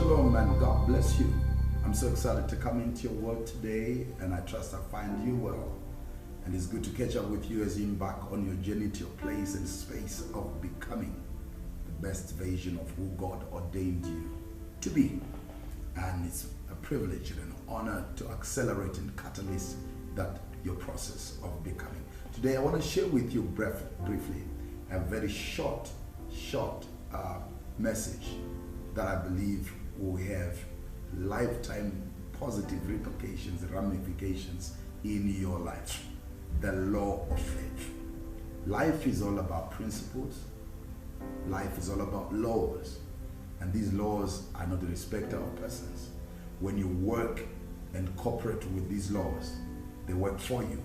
Shalom and God bless you. I'm so excited to come into your word today, and I trust I find you well. And it's good to catch up with you as you embark on your journey to your place and space of becoming the best version of who God ordained you to be. And it's a privilege and an honor to accelerate and catalyze that your process of becoming. Today I want to share with you briefly a very short message that I believe will have lifetime positive repercussions, ramifications in your life. The law of faith. Life is all about principles. Life is all about laws. And these laws are not the respecter of persons. When you work and cooperate with these laws, they work for you.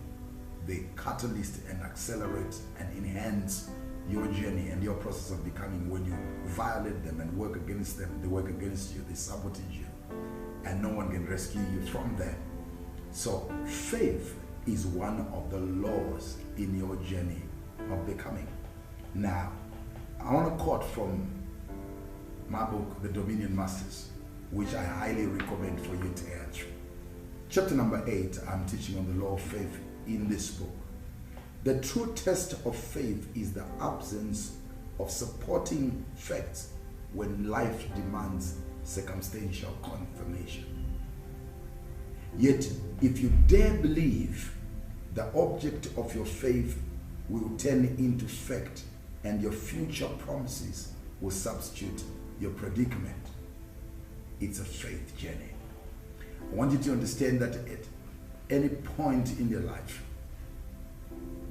They catalyze and accelerate and enhance your journey and your process of becoming. When you violate them and work against them, they work against you, they sabotage you, and no one can rescue you from them. So faith is one of the laws in your journey of becoming. Now, I want to quote from my book, The Dominion Masters, which I highly recommend for you to have. Chapter number 8, I'm teaching on the law of faith in this book. The true test of faith is the absence of supporting facts when life demands circumstantial confirmation. Yet, if you dare believe, the object of your faith will turn into fact, and your future promises will substitute your predicament. It's a faith journey. I want you to understand that at any point in your life,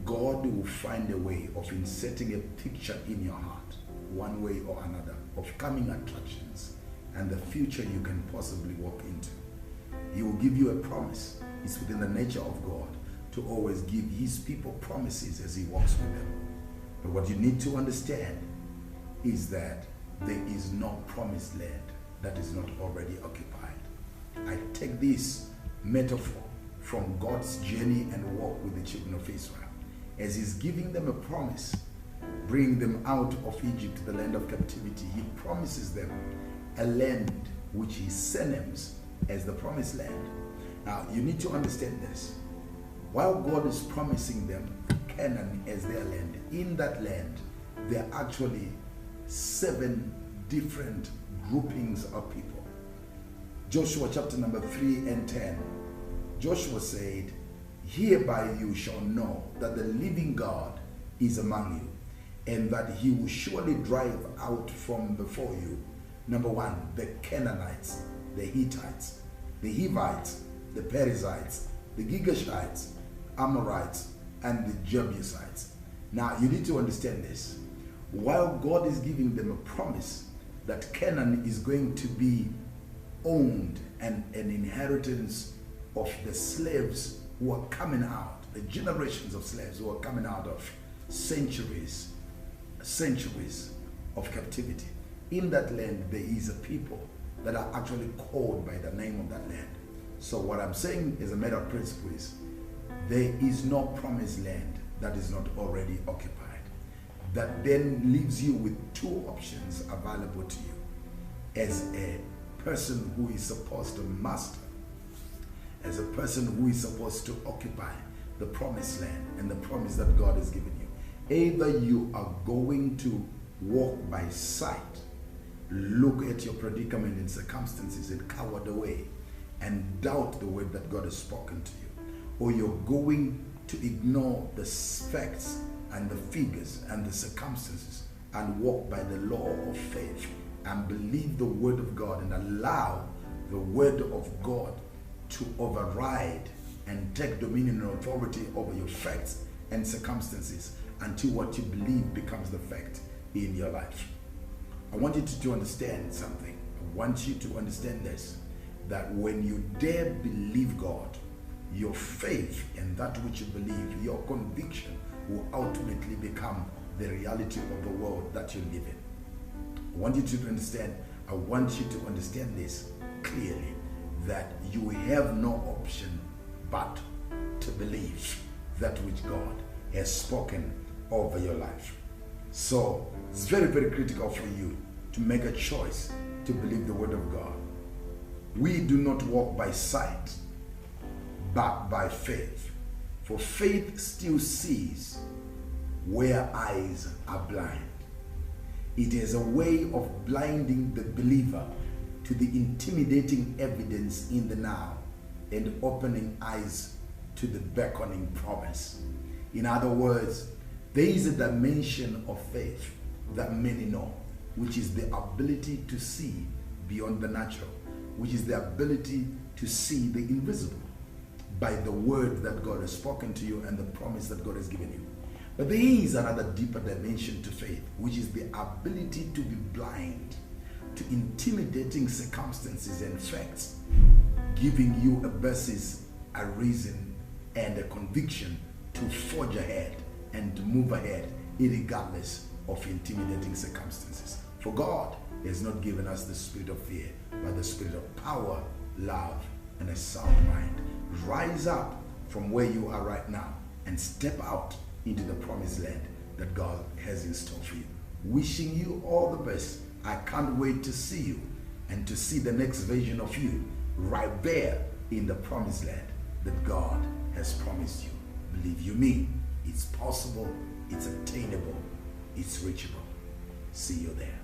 God will find a way of inserting a picture in your heart, one way or another, of coming attractions and the future you can possibly walk into. He will give you a promise. It's within the nature of God to always give his people promises as he walks with them. But what you need to understand is that there is no promised land that is not already occupied. I take this metaphor from God's journey and walk with the children of Israel. As he's giving them a promise, bring them out of Egypt, the land of captivity, he promises them a land which he surnames as the promised land. Now, you need to understand this. While God is promising them Canaan as their land, in that land, there are actually 7 different groupings of people. Joshua chapter number 3 and 10. Joshua said, "Hereby you shall know that the living God is among you, and that he will surely drive out from before you, number 1, the Canaanites, the Hittites, the Hivites, the Perizzites, the Girgashites, Amorites, and the Jebusites." Now, you need to understand this. While God is giving them a promise that Canaan is going to be owned and an inheritance of the slaves who are coming out, the generations of slaves who are coming out of centuries of captivity. In that land, there is a people that are actually called by the name of that land. So what I'm saying as a matter of principle is, there is no promised land that is not already occupied. That then leaves you with 2 options available to you as a person who is supposed to master, as a person who is supposed to occupy the promised land and the promise that God has given you. Either you are going to walk by sight, look at your predicament and circumstances and cower away and doubt the word that God has spoken to you, or you're going to ignore the facts and the figures and the circumstances and walk by the law of faith and believe the word of God and allow the word of God to override and take dominion and authority over your facts and circumstances until what you believe becomes the fact in your life. I want you to understand something. I want you to understand this, that when you dare believe God, your faith and that which you believe, your conviction will ultimately become the reality of the world that you live in. I want you to understand this clearly, that you have no option but to believe that which God has spoken over your life. So it's very, very critical for you to make a choice to believe the word of God. We do not walk by sight, but by faith. For faith still sees where eyes are blind. It is a way of blinding the believer to the intimidating evidence in the now and opening eyes to the beckoning promise. In other words, there is a dimension of faith that many know, which is the ability to see beyond the natural, which is the ability to see the invisible by the word that God has spoken to you and the promise that God has given you. But there is another deeper dimension to faith, which is the ability to be blind to intimidating circumstances and facts, giving you a basis, a reason, and a conviction to forge ahead and to move ahead irregardless of intimidating circumstances. For God has not given us the spirit of fear, but the spirit of power, love, and a sound mind. Rise up from where you are right now and step out into the promised land that God has in store for you. Wishing you all the best. I can't wait to see you and to see the next version of you right there in the promised land that God has promised you. Believe you me, it's possible, it's attainable, it's reachable. See you there.